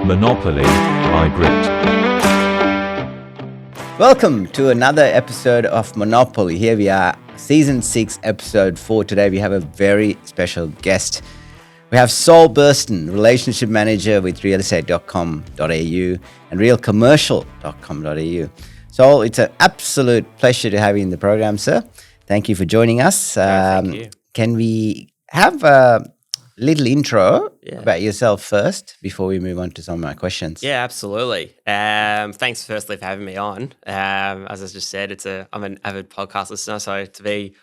Monopoly by Grit. Welcome to another episode of Monopoly. Here we are, Season 6, Episode 4. Today we have a very special guest. We have Saul Burston, Relationship Manager with realestate.com.au and realcommercial.com.au. Saul, it's an absolute pleasure to have you in the program, sir. Thank you for joining us. Thank you. Can we have a little intro about yourself first before we move on to some of my questions? Yeah, absolutely. Thanks firstly for having me on. As I just said, I'm an avid podcast listener, so to be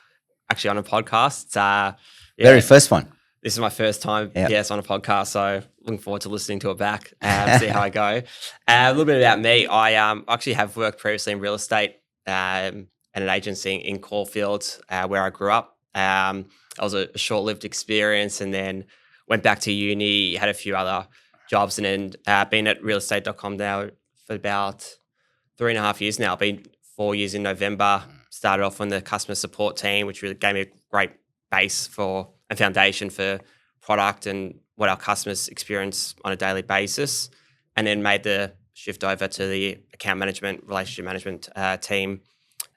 actually on a podcast, Very first one. This is my first time, on a podcast, so looking forward to listening to it back, see how I go. A little bit about me. I actually have worked previously in real estate at an agency in Caulfield, where I grew up. It was a short-lived experience, and then went back to uni, had a few other jobs, and then been at realestate.com now for about 3.5 years now. Been 4 years in November. Started off on the customer support team, which really gave me a great base and foundation for product and what our customers experience on a daily basis, and then made the shift over to the account management, relationship management team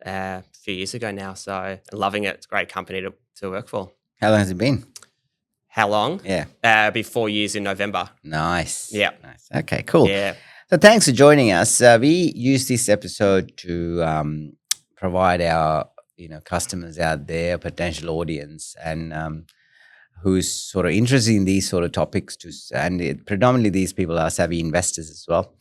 a few years ago now. So loving it. It's a great company to work for. How long has it been? How long? Yeah. It'll be 4 years in November. Nice. Yeah. Nice. Okay, cool. Yeah. So thanks for joining us. We use this episode to provide our customers out there, potential audience, and who's sort of interested in these sort of topics. Predominantly these people are savvy investors as well,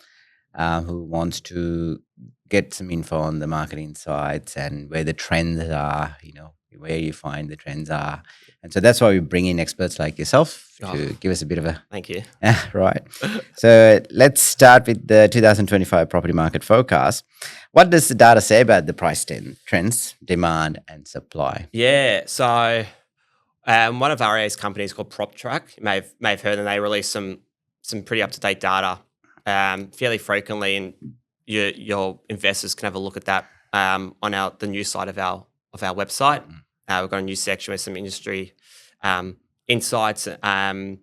who wants to get some info on the market insights and where the trends are, where you find the trends are. And so that's why we bring in experts like yourself to give us a bit of a... Thank you. Right. So let's start with the 2025 property market forecast. What does the data say about the price trends, demand and supply? Yeah. So one of RA's companies called PropTrack, you may have heard, and they release some pretty up-to-date data fairly frequently, and your investors can have a look at that on the news side of our website. We've got a news section with some industry insights, and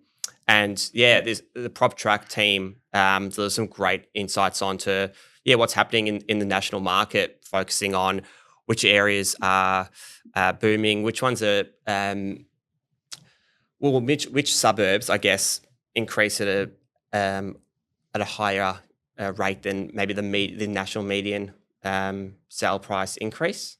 there's the PropTrack team. There's some great insights onto what's happening in the national market, focusing on which areas are booming, which ones are which suburbs, I guess, increase at a higher rate than maybe the national median sale price increase.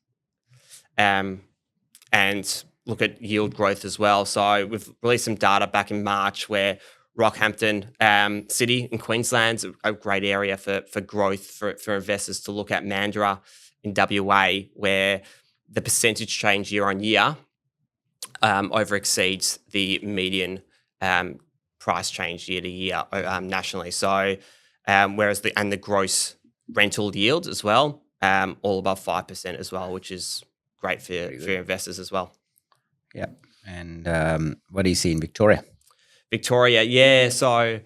And look at yield growth as well. So we've released some data back in March where Rockhampton City in Queensland's a great area for growth for investors to look at. Mandurah in WA, where the percentage change year on year over exceeds the median price change year to year nationally. So whereas the gross rental yield as well, all above 5% as well, which is great for investors as well. Yeah. And what do you see in Victoria? Victoria, yeah. So,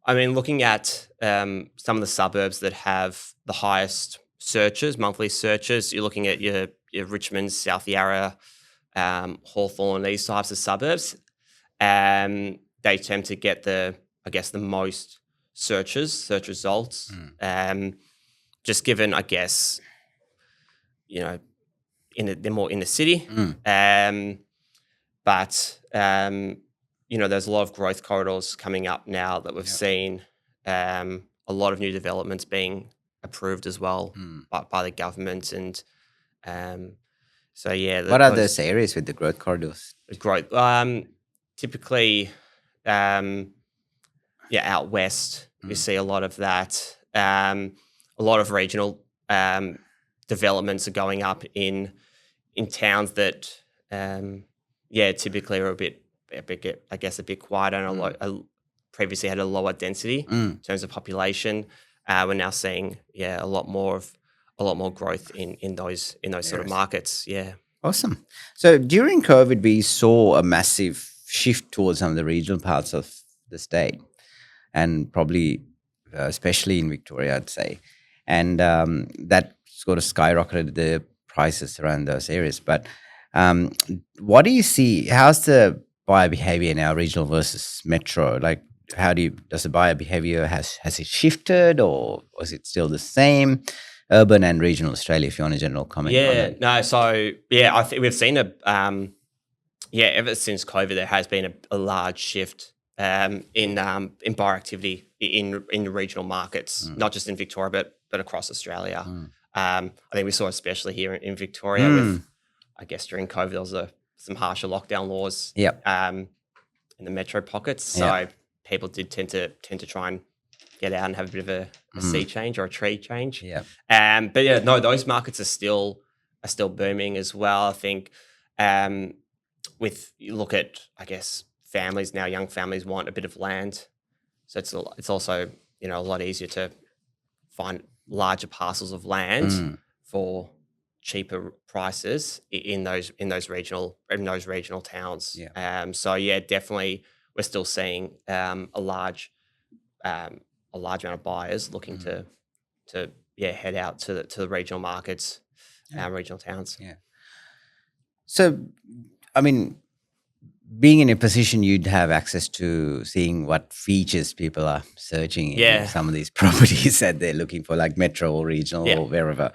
I mean, looking at some of the suburbs that have the highest monthly searches, you're looking at your Richmond, South Yarra, Hawthorn, these types of suburbs. They tend to get the most search results. Just given, I guess, they're more in the city. But there's a lot of growth corridors coming up now that we've seen. A lot of new developments being approved as well by the government, and what are those areas with the growth corridors? Growth, typically, out west, you see a lot of that. A lot of regional developments are going up in towns that typically are a bit quieter and previously had a lower density in terms of population. We're now seeing a lot more growth in those sort of markets. Yeah. Awesome. So during COVID, we saw a massive shift towards some of the regional parts of the state, and probably especially in Victoria, I'd say, and that sort of skyrocketed the prices around those areas. But what do you see? How's the buyer behavior now, regional versus metro? Like, does the buyer behavior has it shifted, or is it still the same? Urban and regional Australia, if you want a general comment on Yeah, that. no. So I think we've seen ever since COVID, there has been a large shift in buyer activity in the regional markets, not just in Victoria, but across Australia. I think we saw especially here in Victoria with, I guess during COVID, there was some harsher lockdown laws. Yep. In the metro pockets, so people did tend to try and get out and have a bit of a sea change or a tree change. Yeah. But yeah, no, those markets are still booming as well. I think with you look at, I guess, families now, young families want a bit of land, so it's also a lot easier to find larger parcels of land for cheaper prices in those regional towns. Yeah. So yeah, definitely we're still seeing a large amount of buyers looking to head out to the regional markets, regional towns. Yeah. So, I mean, being in a position you'd have access to seeing what features people are searching in some of these properties that they're looking for, like metro or regional or wherever.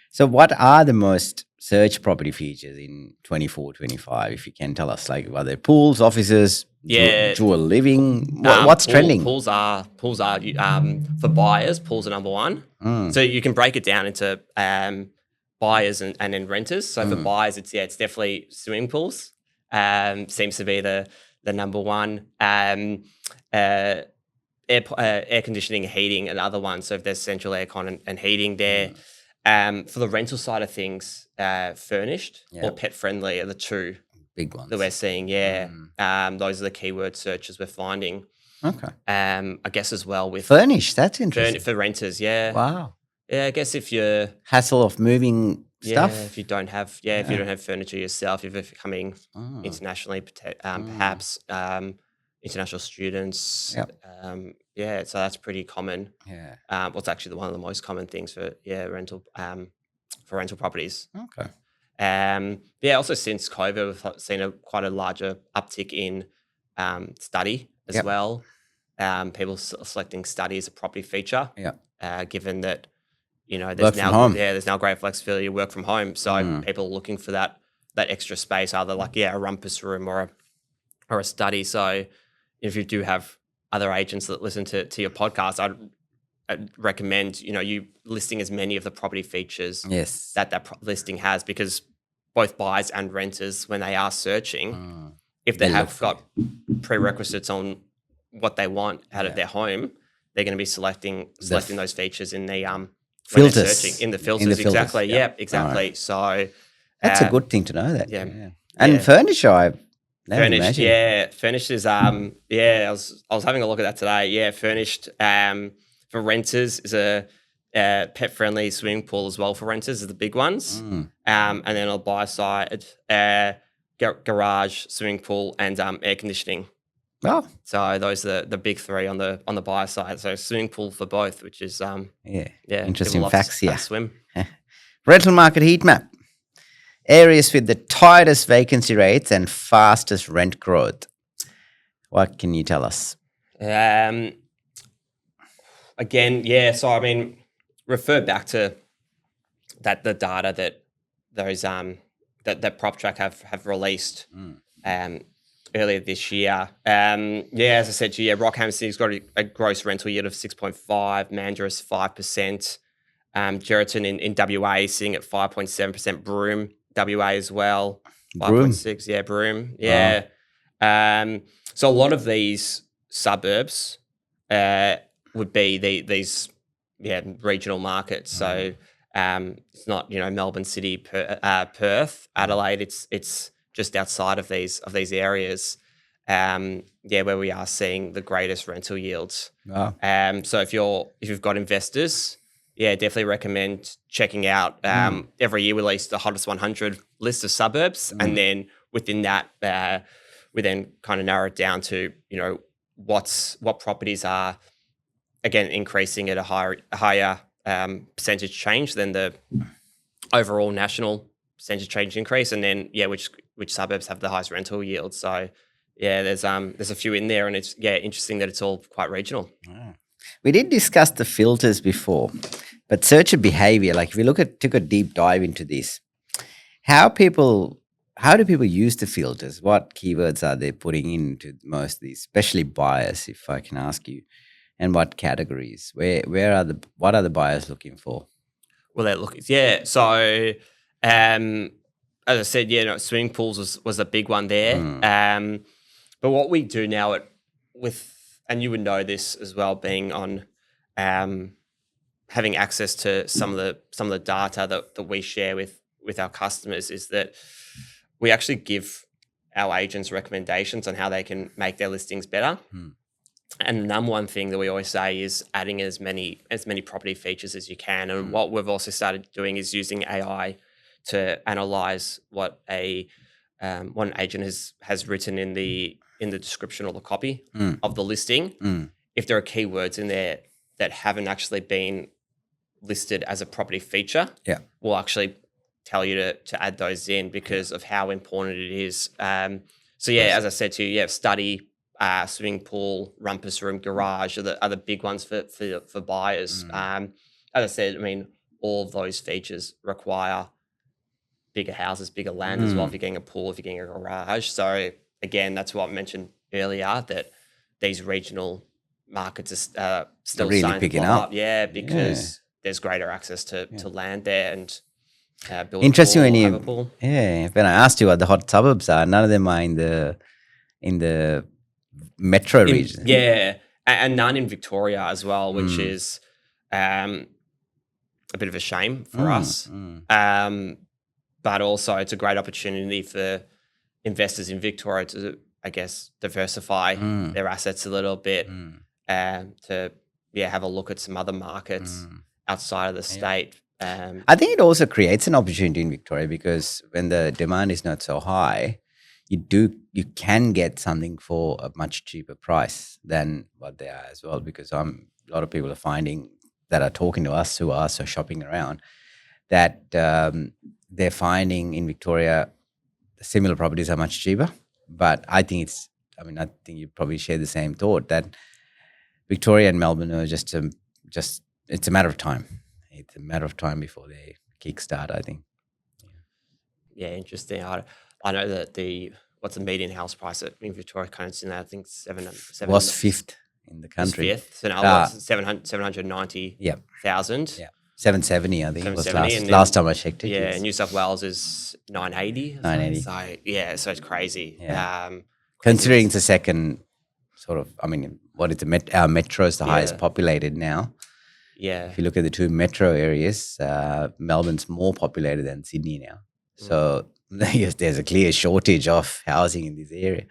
So what are the most searched property features in 24, 25, if you can tell us? Like, are there pools, offices, dual living? What's trending? Pools are for buyers, pools are number one. So you can break it down into buyers and then renters. So for buyers, it's definitely swimming pools. Seems to be the number one. Air conditioning and heating, another one. So if there's central aircon and heating there. For the rental side of things, furnished or pet friendly are the two big ones that we're seeing. Those are the keyword searches we're finding. Okay. I guess as well with furnished. That's interesting for renters. Yeah. Wow. Yeah, I guess if you're hassle of moving stuff. If you don't have if you don't have furniture yourself, if you're coming internationally, perhaps international students. Yep. So that's pretty common. Yeah. What's actually one of the most common things for rental properties. Okay. Also since COVID, we've seen quite a larger uptick in study as well. People selecting study as a property feature. Given that there's now great flexibility to work from home, so people are looking for that extra space, either like a rumpus room or a study. So if you do have other agents that listen to your podcast, I'd recommend you listing as many of the property features that listing has, because both buyers and renters, when they are searching, if they have got prerequisites on what they want out of their home, they're going to be selecting those features in the filters. Searching in the filters. Exactly. Yeah. Exactly. Right. So that's a good thing to know. That. Yeah. And furniture, I've never furnished. imagined. Yeah. Furnished is I was having a look at that today. Yeah. Furnished for renters is a pet friendly swimming pool as well for renters are the big ones. And then on the buy side, garage, swimming pool, and air conditioning. Oh, so those are the big three on the buyer side. So swimming pool for both, which is interesting facts here. Swim. Rental market heat map. Areas with the tightest vacancy rates and fastest rent growth. What can you tell us? Again, So I mean, refer back to the data that those that PropTrack have released. Earlier this year. As I said to you, Rockham City's got a gross rental yield of 6.5%, Mandurah's 5%, Geraldton in WA is sitting at 5.7%, Broome, WA as well, 5.6%, Broome, so a lot of these suburbs would be these regional markets. So it's not Melbourne City, Perth, Adelaide. It's just outside of these areas, where we are seeing the greatest rental yields. Wow. So if you've got investors, definitely recommend checking out. Every year we release the hottest 100 list of suburbs, and then within that, we then kind of narrow it down to what properties are again increasing at a higher percentage change than the overall national percentage change increase, and then which suburbs have the highest rental yield. So there's a few in there, and it's interesting that it's all quite regional. We did discuss the filters before, but searcher behavior, like if we took a deep dive into this, how do people use the filters? What keywords are they putting into most of these, especially buyers, if I can ask you, and what categories? What are the buyers looking for? Well, they're looking, So, as I said, swimming pools was a big one there. But what we do now and you would know this as well, being on, having access to some of the data that we share with our customers, is that we actually give our agents recommendations on how they can make their listings better. And the number one thing that we always say is adding as many property features as you can. And what we've also started doing is using AI to analyze what one agent has written in the description or the copy of the listing. If there are keywords in there that haven't actually been listed as a property feature, we'll actually tell you to add those in because of how important it is. As I said to you, study, swimming pool, rumpus room, garage are the big ones for buyers. As I said, I mean, all of those features require bigger houses, bigger land as well. If you're getting a pool, if you're getting a garage. So again, that's what I mentioned earlier, that these regional markets are still really starting picking to blow up. Because there's greater access to land there and build Interesting a pool, when have a pool. when I asked you what the hot suburbs are, none of them are in the metro region. And none in Victoria as well, which is a bit of a shame for us. But also it's a great opportunity for investors in Victoria to, I guess, diversify their assets a little bit, to have a look at some other markets outside of the state. I think it also creates an opportunity in Victoria because when the demand is not so high, you can get something for a much cheaper price than what they are as well. Because a lot of people are finding that are talking to us who are also shopping around that they're finding in Victoria similar properties are much cheaper. But I think I think you probably share the same thought that Victoria and Melbourne are just it's a matter of time. It's a matter of time before they kickstart, I think. Yeah, interesting. I know that what's the median house price in Victoria currently now? I think seven was fifth in the country. Was fifth. So now 790,000. Yeah. 770, I think it was 770, last time I checked it. Yeah, New South Wales is 980. 980. So so it's crazy. Yeah. Considering it's the second sort of, what is our metro is the highest populated now. Yeah. If you look at the two metro areas, Melbourne's more populated than Sydney now. So there's a clear shortage of housing in this area.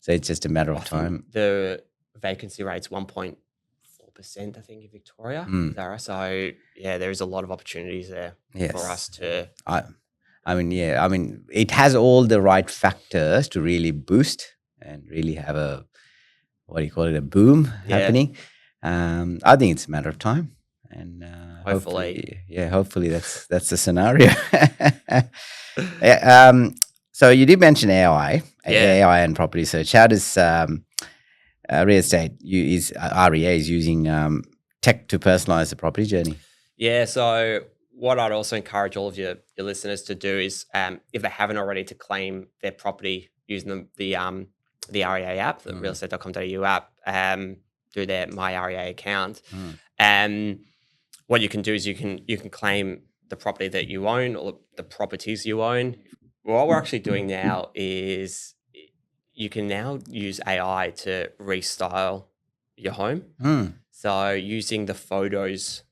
So it's just a matter of time. The vacancy rate's 1.4%, I think, in Victoria. So there is a lot of opportunities there for us to. It has all the right factors to really boost and really have a a boom happening. I think it's a matter of time. And hopefully that's the scenario. So you did mention AI and property search. How does real estate REA is using tech to personalize the property journey? Yeah. So what I'd also encourage all of your listeners to do is, if they haven't already, to claim their property using the REA app, the realestate.com.au app, through their My REA account. What you can do is you can claim the property that you own or the properties you own. What we're actually doing now is you can now use AI to restyle your home. So using the photos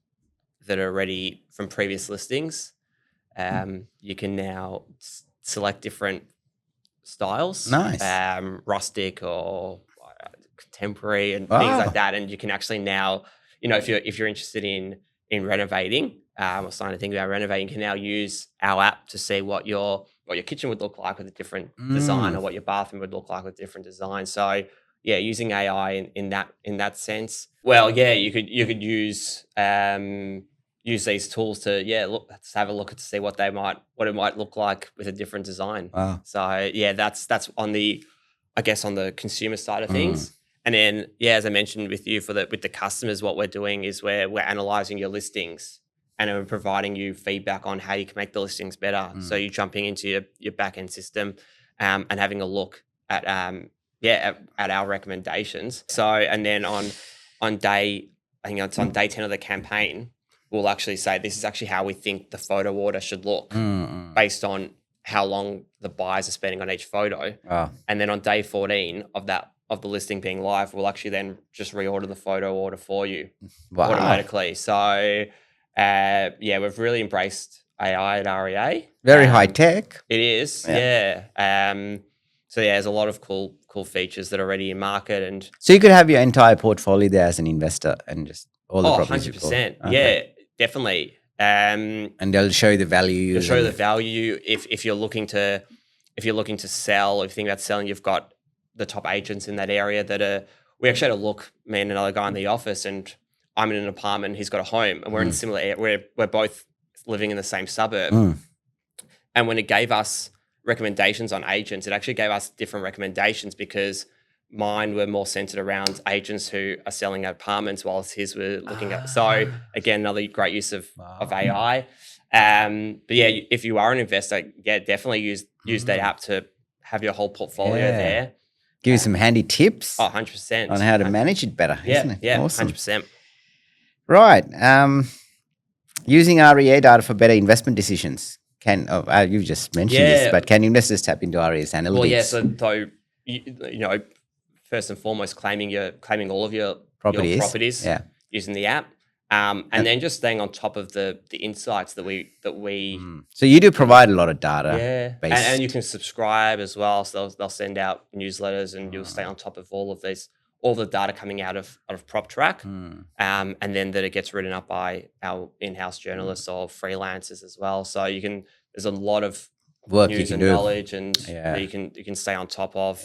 that are already from previous listings, you can now select different styles. Nice. Rustic or contemporary and things like that. And you can actually now, if you're interested in renovating, or starting to think about renovating, you can now use our app to see what your kitchen would look like with a different design, or what your bathroom would look like with a different design. So using AI in that sense. Well, you could use these tools to have a look to see what it might look like with a different design. Wow. So that's on the I guess, on the consumer side of things. And then, as I mentioned with you, with the customers, what we're doing is we're analyzing your listings and we're providing you feedback on how you can make the listings better. So you're jumping into your back end system and having a look at at our recommendations. So, and then on day, I think it's on day 10 of the campaign, we'll actually say this is actually how we think the photo order should look based on how long the buyers are spending on each photo. And then on day 14 of the listing being live, we'll actually then just reorder the photo order for you automatically. So we've really embraced AI at REA. Very high tech. It is, so there's a lot of cool features that are already in market, and so you could have your entire portfolio there as an investor and just all the properties. 100%. Yeah, definitely. And they'll show you the value. They'll show you the value if you're looking to sell. If you think about selling, you've got the top agents in that area that are. We actually had a look. Me and another guy in the office, and I'm in an apartment. He's got a home, and we're in a similar area. We're both living in the same suburb. And when it gave us recommendations on agents, it actually gave us different recommendations because mine were more centered around agents who are selling apartments, whilst his were looking at. So again, another great use of AI. But if you are an investor, definitely use that app to have your whole portfolio there. Give you some handy tips. 100% on how to manage it better. Isn't it? Yeah, Awesome. 100%. Right. Using REA data for better investment decisions. You just mentioned this, but can investors tap into REA's analytics? Well, so first and foremost, claiming all of your properties using the app, and then just staying on top of the insights that we. So you do provide a lot of data, and you can subscribe as well. So they'll send out newsletters, and you'll stay on top of all the data coming out of PropTrack, and then that it gets written up by our in-house journalists or freelancers as well. So there's a lot of work news you can and do. knowledge, and that you can stay on top of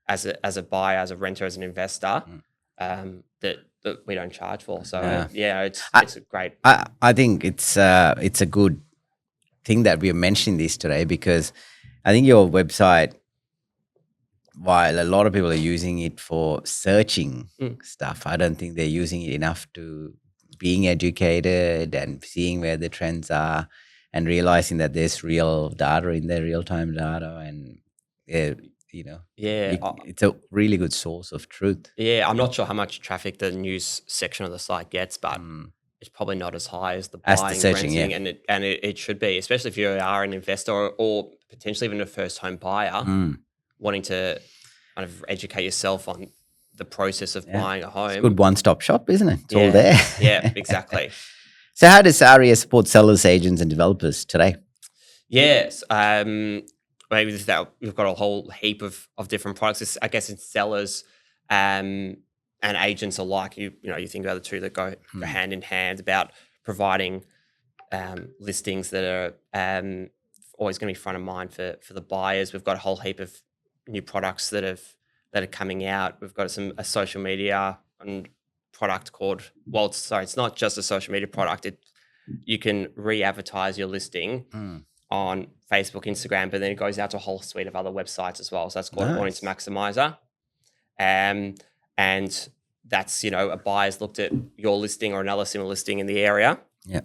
as a buyer, as a renter, as an investor, that we don't charge for. So it's a great. I think it's a good thing that we are mentioning this today, because I think your website, while a lot of people are using it for searching stuff, I don't think they're using it enough to being educated and seeing where the trends are and realizing that there's real data in there, real-time data, and it's a really good source of truth. Yeah, I'm not sure how much traffic the news section of the site gets, but it's probably not as high as the buying, searching, renting, and it should be, especially if you are an investor or potentially even a first home buyer wanting to kind of educate yourself on the process of buying a home. It's a good one-stop shop, isn't it? It's all there. Yeah, exactly. So how does REA support sellers, agents, and developers today? Yes. Maybe we've got a whole heap of different products. I guess it's sellers and agents alike. You think about the two that go hand in hand, about providing listings that are always going to be front of mind for the buyers. We've got a whole heap of new products that are coming out. We've got a social media and product called, it's not just a social media product. You can re-advertise your listing on Facebook, Instagram, but then it goes out to a whole suite of other websites as well. So that's called Audience Maximizer. And that's, a buyer's looked at your listing or another similar listing in the area. Yeah.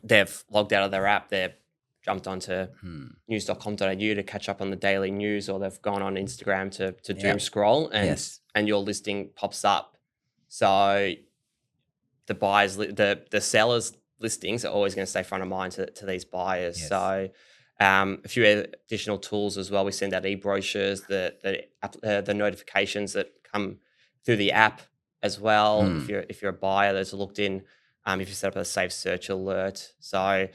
They've logged out of their app. They've jumped onto news.com.au to catch up on the daily news, or they've gone on Instagram to doom scroll, and your listing pops up. So the sellers' listings are always going to stay front of mind to these buyers. Yes. So a few additional tools as well. We send out e-brochures, the notifications that come through the app as well. If you're a buyer that's looked in, if you set up a safe search alert. So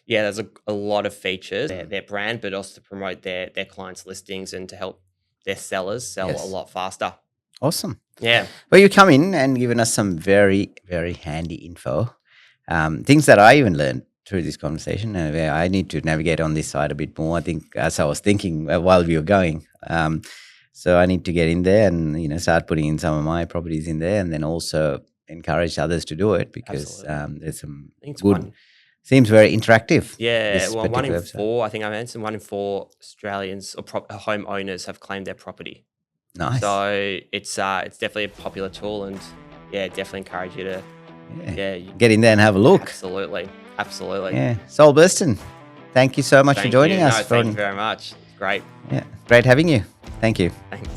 there's a lot of features, their brand, but also to promote their clients' listings and to help their sellers sell a lot faster. Awesome. Yeah. Well, you come in and given us some very, very handy info. Things that I even learned through this conversation. I need to navigate on this side a bit more, I think, as I was thinking while we were going. So I need to get in there and, start putting in some of my properties in there, and then also encourage others to do it, because there's some good... Seems very interactive. Yeah, well, 1 in 4, I think I mentioned 1 in 4 Australians or home owners have claimed their property. Nice. So it's definitely a popular tool, and definitely encourage you to get in there and have a look. Absolutely. Yeah, Saul Burston, thank you so much for joining us. Thank you very much. It's great. Yeah, great having you. Thank you. Thanks.